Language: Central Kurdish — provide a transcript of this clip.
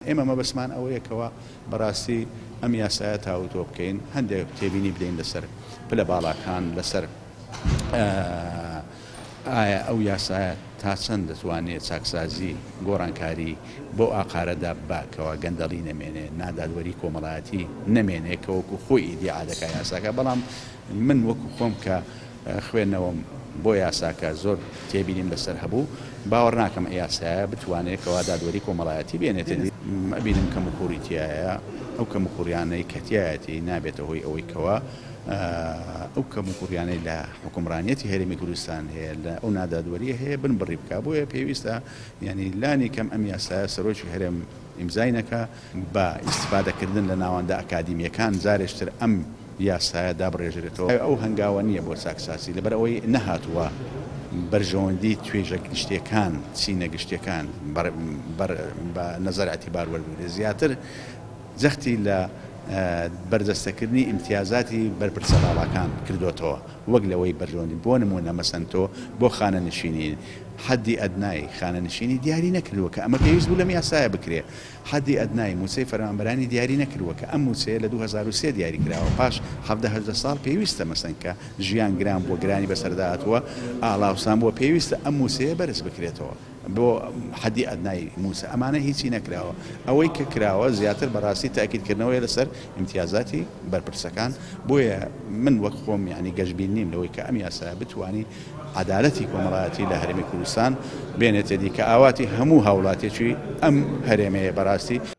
ئێمە مەبەستمان ئەوەیەکەوە بەڕاستی ئەم یاسایە تاوتۆ بکەین هەندێک تێبینی بدەین لەسەر پلە باڵاکان لەسەر ئایا ئەو یاسایە تا چەند دەتوانێت چاکسازی گۆڕانکاری بۆ ئاقارەدا باکەوە گەندەڵی نەمێنێ نادادوەری کۆمەڵایەتی نەمێنێ کە وەکو خۆی ئیدیعادەکە یاساکە بەڵام من وەکو خۆم کە خوێندنەوەم بۆ یاساکە زۆر تێبینیم لەسەر هەبوو باوەڕ ناکەم یاسایە بتوانێت کەوا دادوەری کۆمەڵایەتی بێنێتە ئەبینم کەم و کوڕیتیایە ئەو کەم و کوڕیانەی کەتیایەتی نابێتە هۆی ئەوەی کەوە ئەو کەم و کوڕیانەی لە حکومڕانیەتی هەرێمی کوردستان هەیە لە ئەو نادادوەریە هەیە بن بڕی بکە بۆیە پێویستە ینی لانی کەم ئەم یاسایە سەرۆکی هەرێم ئیمزاینەکە بە ئیستفادەکردن لە ناوەندە ئەکادیمیەکان جارێشتر ئەم یاسایە دابڕێژرێتەوە ئەو هەنگاوە نییە بۆ چاکساسی لەبەر ئەوەی نەهاتووە بەرژەوەندی توێژە گشتیەکان چینە گشتیەکان بە نەزەراتی باروەربێ زیاتر جەختی لە بەردەستەکردنی ئیمتیازاتی بەرپرسە باڵاکان کردوتەوە وەک لەوەی بەرژەوەندی بۆ نمونە مەسەن تۆ بۆ خانە نشینی حدی ئەدنای خانە نشینی دیاری نەکردووە کە ئەمە پێویست بوو لەم یاسایە بکرێ حدی ئەدنای موسەی فەرمانبەرانی دیاری نەکردووە کە ئەم موسەیە لە 2003 دیاری کراوە پاش 17 ساڵ پێویستە مەسەن کە ژیان گران بۆ گرانی بەسەرداهاتوە ئاڵاوسان بۆ پێویستە ئەم موسەیە بەرز بکرێتەوە بۆ حدی ئەدنای موسە ئەمانە هیچی نەکراوە ئەوەی کە کراوە زیاتر بەڕاستی تاکیدکردنەوەی لەسەر ئیمتیازاتی بەرپرسەکان بۆیە من وەک خۆم یعنی گەشتبین نیم لەوەی کە ئەم یاسایە بتوانی عدالەتی کۆمەڵایەتی لە هەرێمی کوردستان بێنێتە دی کە ئاواتی هەموو هاوڵاتێکی ئەم هەرێمەیە بەڕاستی